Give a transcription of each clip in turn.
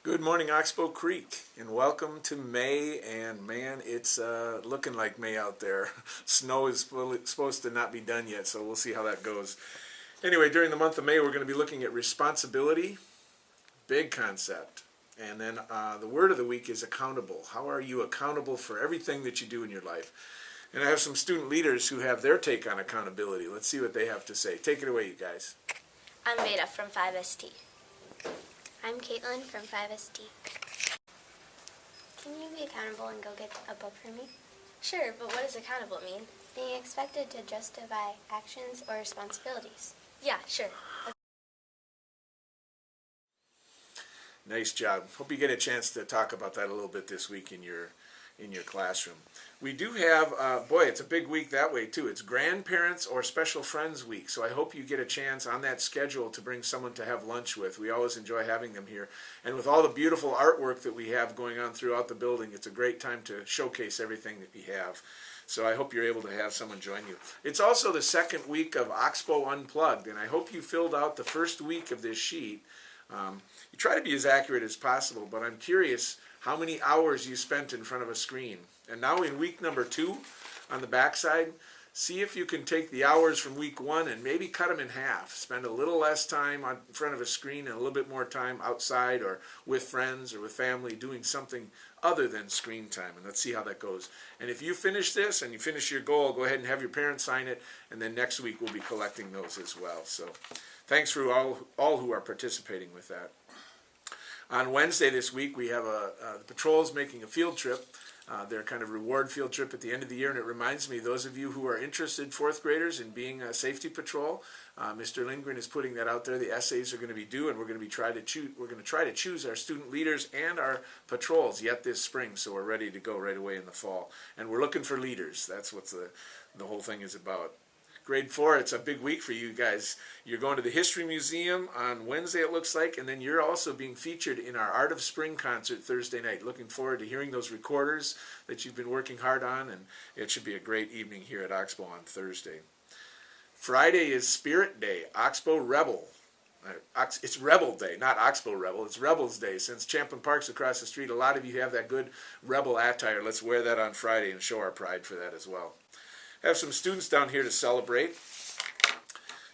Good morning, Oxbow Creek, and welcome to May. And man, it's looking like May out there. Snow is supposed to not be done yet, so we'll see how that goes. Anyway, during the month of May, we're going to be looking at responsibility, big concept. And then the word of the week is accountable. How are you accountable for everything that you do in your life? And I have some student leaders who have their take on accountability. Let's see what they have to say. Take it away, you guys. I'm Beta from 5ST. I'm Caitlin from 5ST. Can you be accountable and go get a book for me? Sure, but what does accountable mean? Being expected to justify actions or responsibilities. Yeah, sure. Nice job. Hope you get a chance to talk about that a little bit this week in your classroom. We do have, boy, it's a big week that way too. It's Grandparents or Special Friends Week, so I hope you get a chance on that schedule to bring someone to have lunch with. We always enjoy having them here. And with all the beautiful artwork that we have going on throughout the building, it's a great time to showcase everything that we have. So I hope you're able to have someone join you. It's also the second week of Oxbow Unplugged, and I hope you filled out the first week of this sheet. You try to be as accurate as possible, but I'm curious how many hours you spent in front of a screen. And now in week number 2, on the backside, see if you can take the hours from week 1 and maybe cut them in half. Spend a little less time in front of a screen and a little bit more time outside or with friends or with family doing something other than screen time. And let's see how that goes. And if you finish this and you finish your goal, go ahead and have your parents sign it, and then next week we'll be collecting those as well. So thanks for all who are participating with that. On Wednesday this week, we have the patrols making a field trip. Their kind of reward field trip at the end of the year, and it reminds me, those of you who are interested, 4th graders, in being a safety patrol, Mr. Lindgren is putting that out there. The essays are going to be due, and we're going to try to choose our student leaders and our patrols yet this spring, so we're ready to go right away in the fall. And we're looking for leaders. That's what the whole thing is about. Grade 4, it's a big week for you guys. You're going to the History Museum on Wednesday, it looks like, and then you're also being featured in our Art of Spring concert Thursday night. Looking forward to hearing those recorders that you've been working hard on, and it should be a great evening here at Oxbow on Thursday. Friday is Spirit Day, Oxbow Rebel. It's Rebel Day, not Oxbow Rebel. It's Rebels Day. Since Champlin Park's across the street, a lot of you have that good rebel attire. Let's wear that on Friday and show our pride for that as well. I have some students down here to celebrate.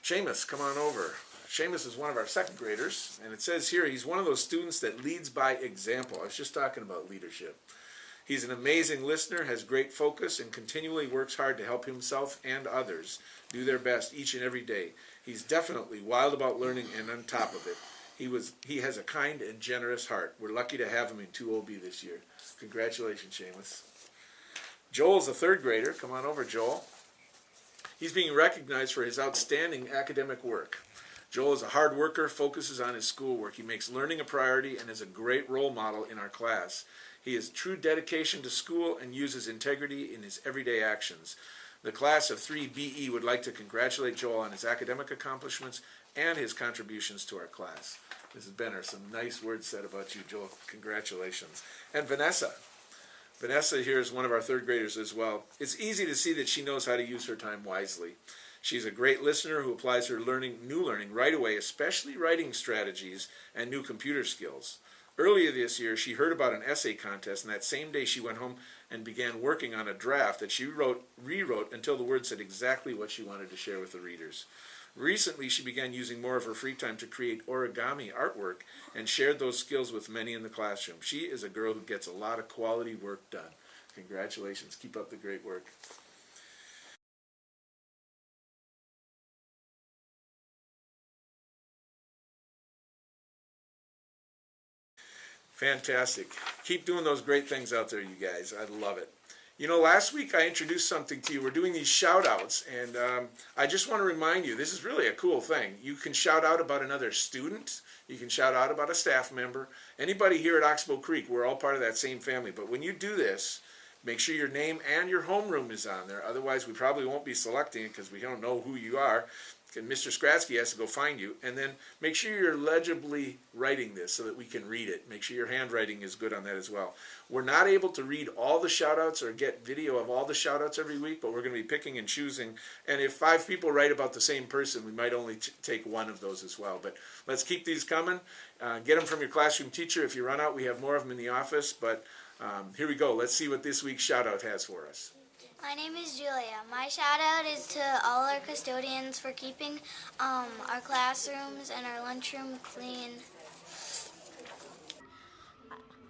Seamus, come on over. Seamus is one of our 2nd graders, and it says here he's one of those students that leads by example. I was just talking about leadership. He's an amazing listener, has great focus, and continually works hard to help himself and others do their best each and every day. He's definitely wild about learning and on top of it. He has a kind and generous heart. We're lucky to have him in 2OB this year. Congratulations, Seamus. Joel's a 3rd grader. Come on over, Joel. He's being recognized for his outstanding academic work. Joel is a hard worker, focuses on his schoolwork. He makes learning a priority and is a great role model in our class. He has true dedication to school and uses integrity in his everyday actions. The class of 3BE would like to congratulate Joel on his academic accomplishments and his contributions to our class. Mrs. Benner, some nice words said about you, Joel. Congratulations. And Vanessa. Vanessa here is one of our 3rd graders as well. It's easy to see that she knows how to use her time wisely. She's a great listener who applies her new learning right away, especially writing strategies and new computer skills. Earlier this year, she heard about an essay contest, and that same day she went home and began working on a draft that she rewrote until the words said exactly what she wanted to share with the readers. Recently, she began using more of her free time to create origami artwork and shared those skills with many in the classroom. She is a girl who gets a lot of quality work done. Congratulations. Keep up the great work. Fantastic. Keep doing those great things out there, you guys. I love it. You know, last week I introduced something to you. We're doing these shout-outs, and I just want to remind you, this is really a cool thing. You can shout out about another student. You can shout out about a staff member. Anybody here at Oxbow Creek, we're all part of that same family. But when you do this, make sure your name and your homeroom is on there. Otherwise, we probably won't be selecting it because we don't know who you are. And Mr. Skratsky has to go find you, and then make sure you're legibly writing this so that we can read it. Make sure your handwriting is good on that as well. We're not able to read all the shout-outs or get video of all the shout-outs every week, but we're going to be picking and choosing. And if 5 people write about the same person, we might only take one of those as well. But let's keep these coming. Get them from your classroom teacher. If you run out, we have more of them in the office. But here we go. Let's see what this week's shout-out has for us. My name is Julia. My shout out is to all our custodians for keeping our classrooms and our lunchroom clean.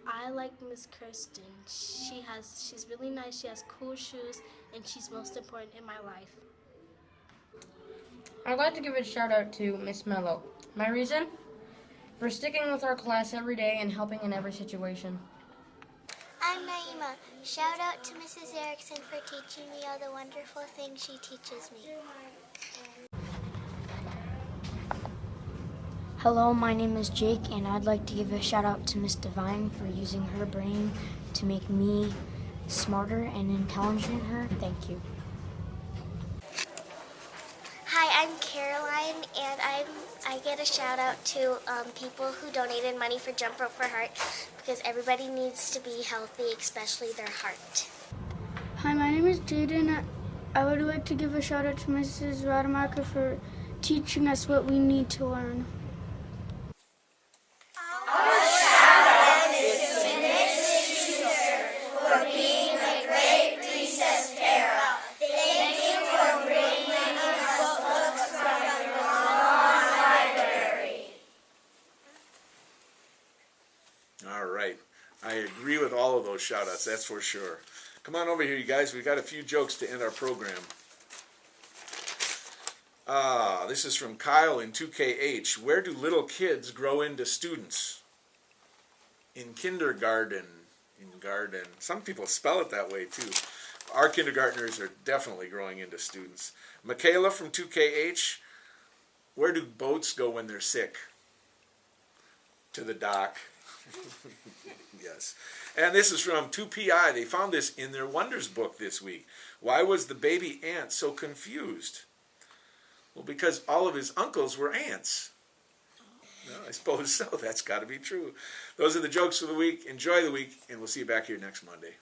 I like Miss Kirsten. She's really nice, she has cool shoes, and she's most important in my life. I'd like to give a shout out to Miss Mello. My reason? For sticking with our class every day and helping in every situation. I'm Naima. Shout out to Mrs. Erickson for teaching me all the wonderful things she teaches me. Hello, my name is Jake, and I'd like to give a shout out to Miss Devine for using her brain to make me smarter and intelligent her. Thank you. Hi, I'm Caroline, and I get a shout out to people who donated money for Jump Rope for Heart, because everybody needs to be healthy, especially their heart. Hi, my name is Jaden. I would like to give a shout out to Mrs. Rademacher for teaching us what we need to learn. All right. I agree with all of those shout-outs, that's for sure. Come on over here, you guys. We've got a few jokes to end our program. This is from Kyle in 2KH. Where do little kids grow into students? In kindergarten. In garden. Some people spell it that way, too. Our kindergartners are definitely growing into students. Michaela from 2KH. Where do boats go when they're sick? To the dock. Yes. And this is from 2PI. They found this in their Wonders book this week. Why was the baby ant so confused? Well, because all of his uncles were ants. No, I suppose so. That's got to be true. Those are the jokes for the week. Enjoy the week, and we'll see you back here next Monday.